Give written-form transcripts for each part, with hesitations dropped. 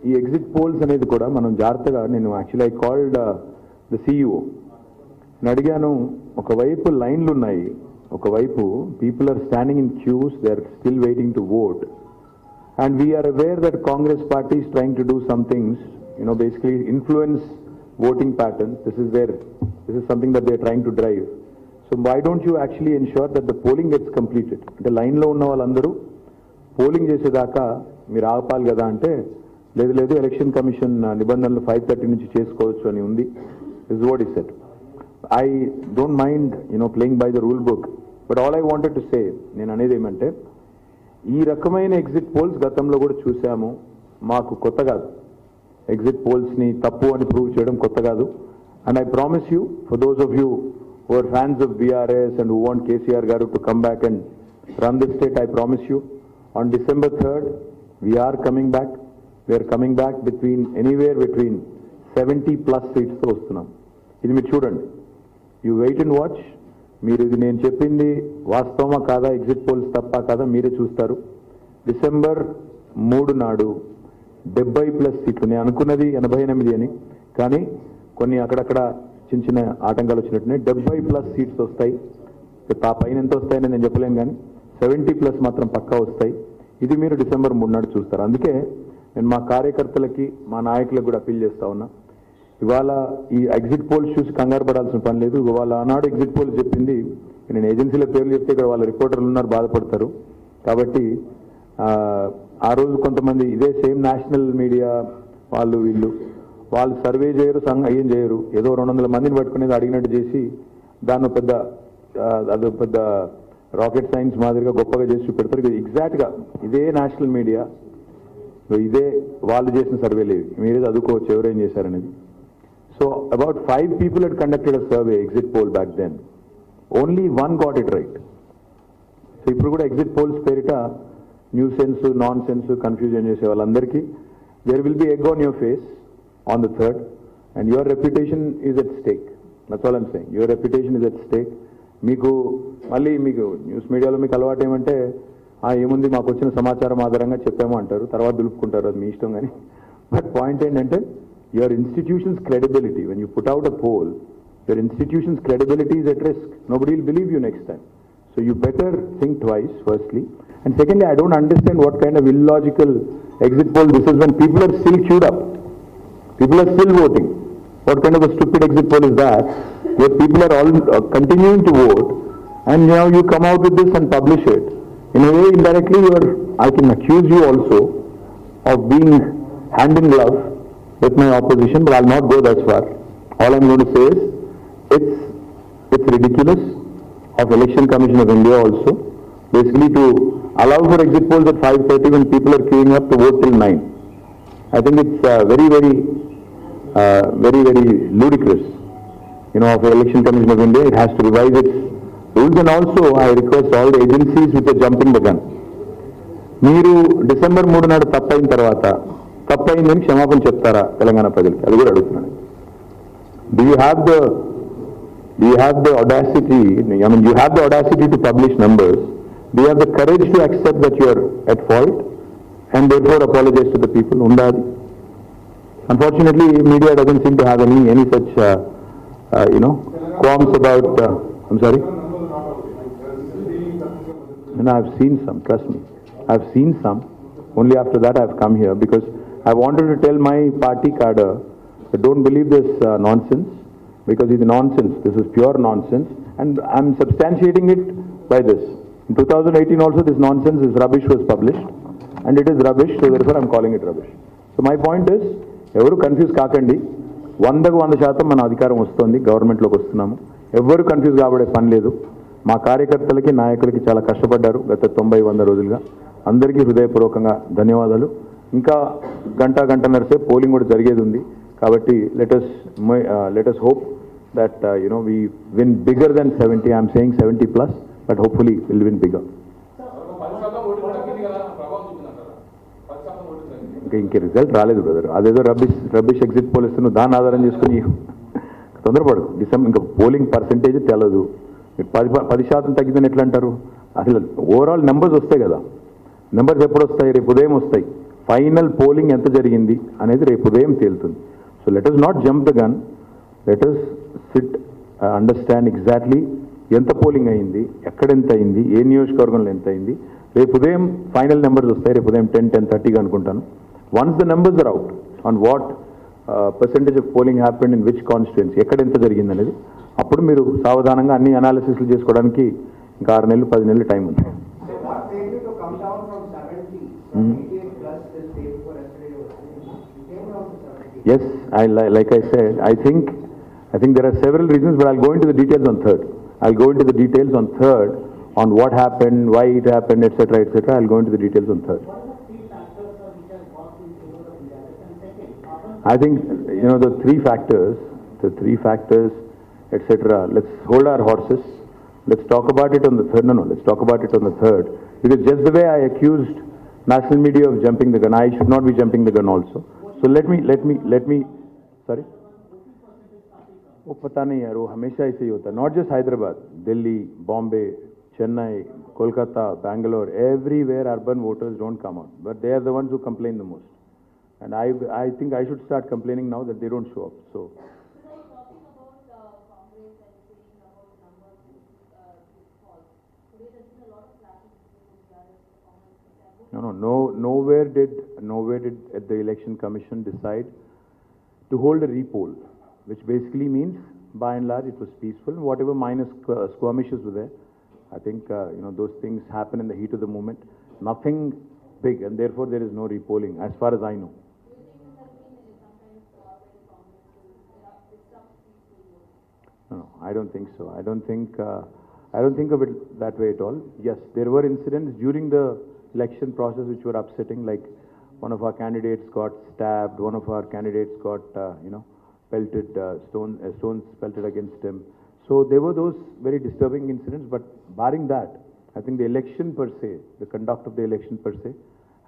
ఈ exit polls అనేది కూడా మనం జాగ్రత్తగా నేను actually I called the CEO నేను అడిగాను, ఒకవైపు లైన్లు ఉన్నాయి, ఒకవైపు people are standing in queues, they are still waiting to vote, and we are aware that Congress party is trying to do some things, basically influence voting patterns. This is something that they are trying to drive. So why don't you actually ensure that the polling gets completed? అంటే లైన్లో ఉన్న వాళ్ళందరూ polling చేసేదాకా మీరు ఆపాలి కదా అంటే, లేదు ఎలక్షన్ కమిషన్ నిబంధనలు 5:30 నుంచి చేసుకోవచ్చు అని ఉంది. This is what he said. I don't mind playing by the rule book, but all I wanted to say, నేను అనేది ఏమంటే, ఈ రకమైన ఎగ్జిట్ పోల్స్ గతంలో కూడా చూసాము, మాకు కొత్త కాదు. ఎగ్జిట్ పోల్స్ని తప్పు అని ప్రూవ్ చేయడం కొత్త కాదు. And I promise you, for those of you who are fans of BRS and who want KCR garu to come back and run this state, I promise you on December 3rd we are coming back. We are coming back anywhere between 70+ సీట్స్తో వస్తున్నాం. ఇది మీరు చూడండి, you wait and watch. మీరు ఇది నేను చెప్పింది వాస్తవమా కాదా, ఎగ్జిట్ పోల్స్ తప్ప కాదా మీరే చూస్తారు. December 3 నాడు 70+ సీట్లు. నేను అనుకున్నది 88 అని, కానీ కొన్ని అక్కడక్కడ చిన్న ఆటంకాలు వచ్చినట్టున్నాయి. 70+ సీట్స్ వస్తాయి. ఆ పైన ఎంత వస్తాయని నేను చెప్పలేను, కానీ 70+ మాత్రం పక్కా వస్తాయి. ఇది మీరు December 3 నాడు చూస్తారు. అందుకే నేను మా కార్యకర్తలకి, మా నాయకులకు కూడా అప్పీల్ చేస్తా ఉన్నా, ఇవాళ ఈ ఎగ్జిట్ పోల్స్ చూసి కంగారు పడాల్సిన పని లేదు. ఇవాళ ఆనాడు ఎగ్జిట్ పోల్స్ చెప్పింది, నేను ఏజెన్సీల పేర్లు చెప్తే ఇక్కడ వాళ్ళ రిపోర్టర్లు ఉన్నారు, బాధపడతారు. కాబట్టి ఆ రోజు కొంతమంది ఇదే సేమ్ నేషనల్ మీడియా వాళ్ళు సర్వే చేయరు, ఏం చేయరు, ఏదో 200 మందిని పట్టుకునేది అడిగినట్టు చేసి దాన్ని పెద్ద రాకెట్ సైన్స్ మాదిరిగా గొప్పగా చేసి చూపెడతారు. ఎగ్జాక్ట్గా ఇదే నేషనల్ మీడియా, ఇదే వాళ్ళు చేసిన సర్వేలు ఇవి, మీరే చదువుకోవచ్చు ఎవరేం చేశారనేది. So about 5 people had conducted a survey, exit poll back then. Only 1 got it right. So ఇప్పుడు కూడా ఎగ్జిట్ పోల్స్ పేరిట new sense, non sense confusion చేసే వాళ్ళందరికీ there will be egg on your face on the 3rd, and your reputation is at stake. That's all I'm saying. Your reputation is at stake. మీకు news మీడియాలో మీకు అలవాటు ఏమంటే, ఏముంది మాకు వచ్చిన సమాచారం ఆధారంగా చెప్పాము అంటారు, తర్వాత దులుపుకుంటారు, అది మీ ఇష్టం. కానీ బట్ పాయింట్ ఏంటంటే, your institution's credibility, when you put out a poll, your institution's credibility is at risk. Nobody will believe you next time. So you better think twice, firstly. And secondly, I don't understand what kind of illogical exit poll this is when people are still queued up. People are still voting. What kind of a stupid exit poll is that? Where people are all continuing to vote, and now you come out with this and publish it. In a way, indirectly, I can accuse you also of being hand in glove with my opposition, but I'll not go that far. All I'm going to say is, it's ridiculous of Election Commission of India also, basically to allow for exit polls at 5:30 when people are queuing up to vote till 9. I think it's very ludicrous, of the Election Commission of India. It has to revise its rules, and also I request all the agencies which are jumping the gun. మీరు December 3 నాడు తప్పైన తర్వాత తప్పైందని క్షమాపణ చెప్తారా తెలంగాణ ప్రజలకి? అది కూడా అడుగుతున్నాను. Do you have the audacity? I mean, you have the audacity to publish numbers. Do you have the courage to accept that you are at fault and therefore apologize to the people? Undadi. Unfortunately, media doesn't seem to have any such qualms about. I'm sorry. No, I've seen some. Trust me, I've seen some. Only after that I've come here because I wanted to tell my party cadre that don't believe this nonsense, because it's nonsense. This is pure nonsense, and I'm substantiating it by this. In 2018 also this nonsense, this rubbish was published, and it is rubbish, so therefore I'm calling it rubbish. So my point is, ఎవరు confuse కాకండి. 100% మన అధికారం వస్తుంది, గవర్నమెంట్లోకి వస్తున్నాము. ఎవరు confuse కాబడే పని లేదు. మా కార్యకర్తలకి, నాయకులకి చాలా కష్టపడ్డారు గత 90-100 రోజులుగా. అందరికీ హృదయపూర్వకంగా ధన్యవాదాలు. ఇంకా గంటన్నర సేపు పోలింగ్ కూడా జరిగేది ఉంది. కాబట్టి let us hope that we win bigger than 70. I'm saying 70+, but hopefully we'll win bigger. ఇంకే రిజల్ట్ రాలేదు బ్రదర్. అదేదో రబ్బిష్ ఎగ్జిట్ పోల్ ఇస్తున్నావు, దాన్ని ఆధారం చేసుకుని తొందరపడు. ఇంకా పోలింగ్ పర్సెంటేజ్ తెలదు. 10% తగ్గిందని ఎట్లా అంటారు? అసలు ఓవరాల్ నెంబర్స్ వస్తాయి కదా. నెంబర్స్ ఎప్పుడు వస్తాయి? రేపు ఉదయం వస్తాయి. ఫైనల్ పోలింగ్ ఎంత జరిగింది అనేది రేపు ఉదయం తేలుతుంది. So let us not jump the gun, let us SIT understand exactly ఎంత పోలింగ్ అయింది, ఎక్కడ ఎంత అయింది, ఏ నియోజకవర్గంలో ఎంత అయింది. రేపు ఉదయం ఫైనల్ నెంబర్స్ వస్తాయి, రేపు ఉదయం 10-10:30 అనుకుంటాను. Once the numbers are out on what percentage of polling happened in which constituency, ఎక్కడ ఎంత జరిగింది అనేది, అప్పుడు మీరు సావధానంగా అన్ని అనాలిసిస్లు చేసుకోవడానికి ఇంకా 6 నెలలు 10 నెలలు టైం ఉంది. Yes, like I said, I think there are several reasons, but I'll go into the details on third. On what happened, why it happened, etc., etc. I'll go into the details on third. I think, the three factors, etc. Let's hold our horses. Let's talk about it on the third. No, let's talk about it on the third. Because just the way I accused national media of jumping the gun, I should not be jumping the gun also. So let me, sorry? वो पता नहीं यार, वो हमेशा ऐसे ही होता है. Not just Hyderabad, Delhi, Bombay, Chennai, Kolkata, Bangalore, everywhere urban voters don't come out. But they are the ones who complain the most. And I think I should start complaining now that they don't show up. So. No, nowhere did at the election commission decide to hold a repoll, which basically means by and large it was peaceful. Whatever minor skirmishes were there, I think those things happen in the heat of the moment. Nothing big, and therefore there is no repolling as far as I know. No, I don't think so. I don't think of it that way at all. Yes, there were incidents during the election process which were upsetting, like one of our candidates got stabbed, one of our candidates got pelted, stones pelted against him. So there were those very disturbing incidents, but barring that, I think the election per se, the conduct of the election per se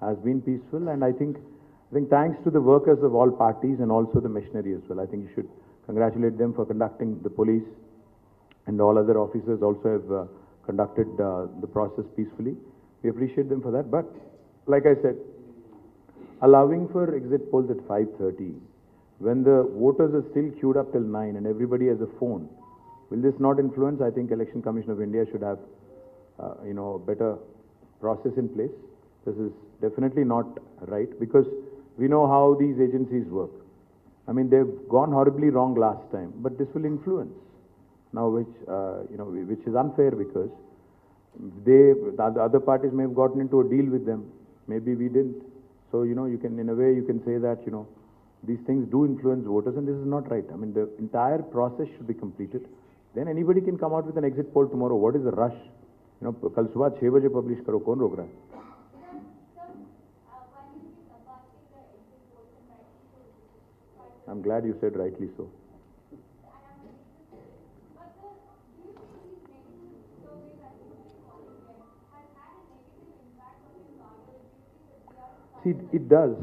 has been peaceful, and I think thanks to the workers of all parties and also the machinery as well. I think you should congratulate them for conducting, the police and all other officers also have conducted the process peacefully. We appreciate them for that. But like I said, allowing for exit polls at 5:30, when the voters are still queued up till 9 and everybody has a phone, will this not influence? I think Election Commission of India should have a better process in place. This is definitely not right, because we know how these agencies work. I mean, they've gone horribly wrong last time, but this will influence now, which is unfair, because the other parties may have gotten into a deal with them, maybe we didn't. So you can, in a way, you can say that these things do influence voters, and this is not right. I mean, the entire process should be completed, then anybody can come out with an exit poll tomorrow. What is the rush? कल सुबह 6 बजे publish करो, कौन रोक रहा है? I'm glad you said rightly so. See, it does.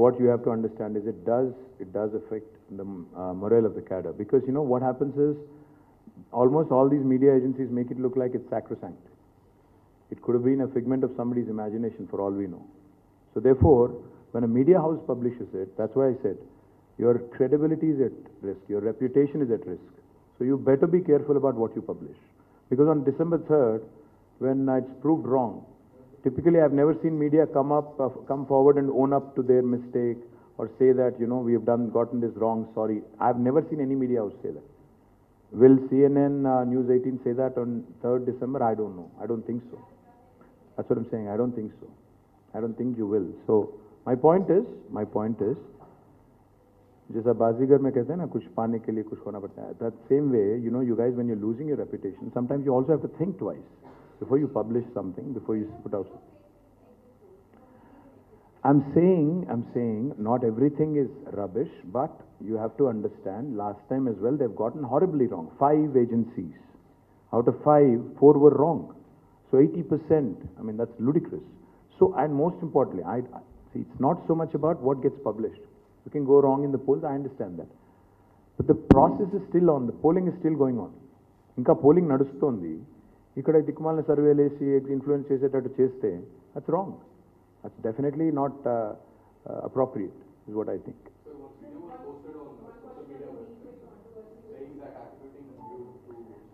What you have to understand is it does affect the morale of the cadre, because what happens is almost all these media agencies make it look like it's sacrosanct. It could have been a figment of somebody's imagination for all we know. So therefore, when a media house publishes it, that's why I said your credibility is at risk, your reputation is at risk. So you better be careful about what you publish, because on December 3rd, when it's proved wrong, typically I've never seen media come forward and own up to their mistake or say that we have gotten this wrong, sorry. I've never seen any media house say that. Will CNN, News 18 say that on 3rd December? I don't know. I don't think so. That's what I'm saying. I don't think so. I don't think you will. So my point is, जैसा बाजीगर में कहते हैं ना, कुछ पाने के लिए कुछ होना पड़ता है. That same way, you guys, when you're losing your reputation, sometimes you also have to think twice before you publish something, before you put out something. I'm saying not everything is rubbish, but you have to understand, last time as well, they've gotten horribly wrong. 5 agencies. Out of 5, 4 were wrong. So 80%, I mean, that's ludicrous. So, and most importantly, see, it's not so much about what gets published. You can go wrong in the polls, I understand that. But the process is still on, the polling is still going on. Inka polling nadustondi, ikkada dikmalna survey lesi influence chesetatu cheste, that's wrong. That's definitely not appropriate, is what I think.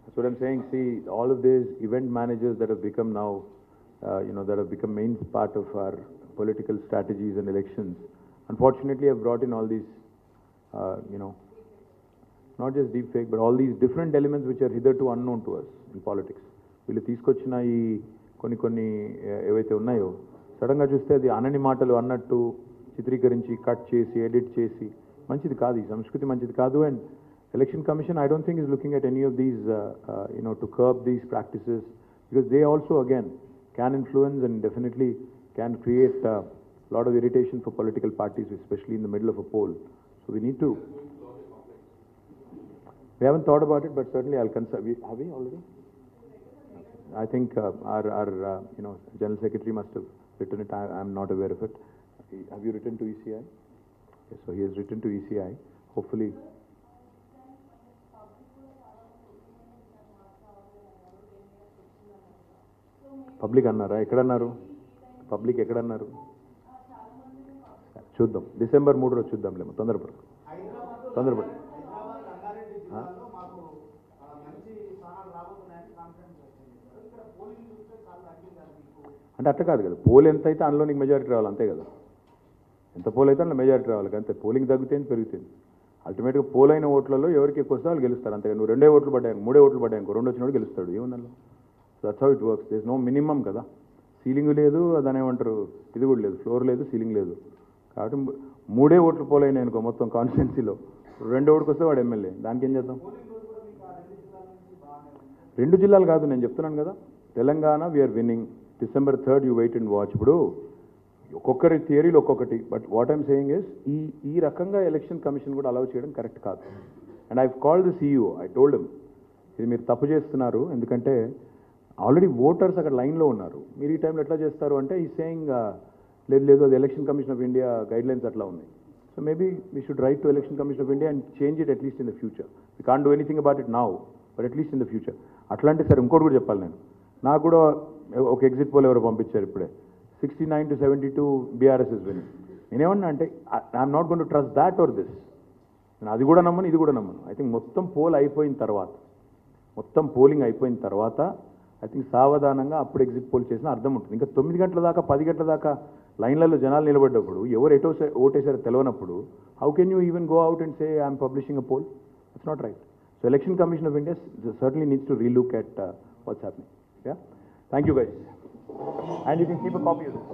That's what I'm saying. See, all of these event managers that have become now, that have become main part of our political strategies and elections, unfortunately have brought in all these, not just deep fake, but all these different elements which are hitherto unknown to us in politics. వీళ్ళు తీసుకొచ్చిన ఈ కొన్ని ఏవైతే ఉన్నాయో సడన్గా చూస్తే అది అనని మాటలు అన్నట్టు చిత్రీకరించి కట్ చేసి ఎడిట్ చేసి మంచిది కాదు, ఈ సంస్కృతి మంచిది కాదు. And election commission I don't think is looking at any of these to curb these practices, because they also again can influence and definitely can create a lot of irritation for political parties, especially in the middle of a poll. So we need to, we haven't thought about it, but certainly I'll consider. Have we already? I think our General Secretary must have written it. I'm not aware of it. Have you written to ECI? Yes, so he has written to ECI. Hopefully. Public అన్నారా? ఎక్కడన్నారు? Public ఎక్కడన్నారు? చూద్దాం, December 3 రోజు చూద్దాంలేమో, తొందరపడు. అంటే అట్లా కాదు కదా, pole ఎంత అయితే అందులో నీకు మెజారిటీ రావాలి, అంతే కదా. ఎంత పోల్ అయితే అందులో మెజారిటీ రావాలి, అంతే. పోలింగ్ తగ్గుతుంది పెరుగుతుంది. అల్టిమేట్గా పోల్ అయిన ఓట్లలో ఎవరికి ఎక్కువ వస్తే వాళ్ళు గెలుస్తారు, అంతే. నువ్వు 2 ఓట్లు పడ్డాయి, 3 ఓట్లు పడ్డాయి, 2 వచ్చినోడు గెలుస్తాడు, ఏముందల్లో. So that's how it works. There is no minimum కదా. సీలింగ్ లేదు, దాని ఏమంటారు, ఇది కూడా లేదు, ఫ్లోర్ లేదు, సీలింగ్ లేదు. కాబట్టి 3 ఓట్లు పోల్ అయినాయి అనుకో మొత్తం కాన్స్టిట్యున్సీలో, 2 ఓటుకు వస్తే వాడు ఎమ్మెల్యే, దానికి ఏం చేద్దాం. 2 జిల్లాలు కాదు, నేను చెప్తున్నాను కదా, Telangana we are winning. December 3rd you wait and watch. ఇప్పుడు ఒక్కొక్కరి థియరీలు ఒక్కొక్కటి, but what I'm saying is ఈ రకంగా ఎలక్షన్ కమిషన్ కూడా అలౌ చేయడం కరెక్ట్ కాదు. And I've called the CEO, I told him, ఇది మీరు తప్పు చేస్తున్నారు, ఎందుకంటే ఆల్రెడీ ఓటర్స్ అక్కడ లైన్లో ఉన్నారు, మీరు ఈ టైంలో ఎట్లా చేస్తారు అంటే ఈ సేయింగ్ లేదు అది election commission of India guidelines అట్లా ఉన్నాయి. So maybe we should write to election commission of India and change it at least in the future. We can't do anything about it now, but at least in the future. అట్లాంటి సరే ఇంకోటి కూడా చెప్పాలి, నాకు కూడా ఒక ఎగ్జిట్ పోల్ ఎవరు పంపించారు ఇప్పుడే, 69 to 72 బీఆర్ఎస్ ఇస్ వినింగ్. నేనేమన్నా అంటే I'm not going to trust that or this. నేను అది కూడా నమ్మను, ఇది కూడా నమ్మను. ఐ థింక్ మొత్తం పోలింగ్ అయిపోయిన తర్వాత ఐ థింక్ సావధానంగా అప్పుడు ఎగ్జిట్ పోల్ చేసిన అర్థం ఉంటుంది. ఇంకా 9 గంటల దాకా 10 గంటల దాకా లైన్లలో జనాలు నిలబడ్డప్పుడు ఎవరు ఎటో ఓటేసారో తెలియనప్పుడు how can you even go out and say I'm publishing a poll? It's not right. So election commission of India certainly needs to relook at what's happening. Yeah, thank you guys, and you can keep a copy of this.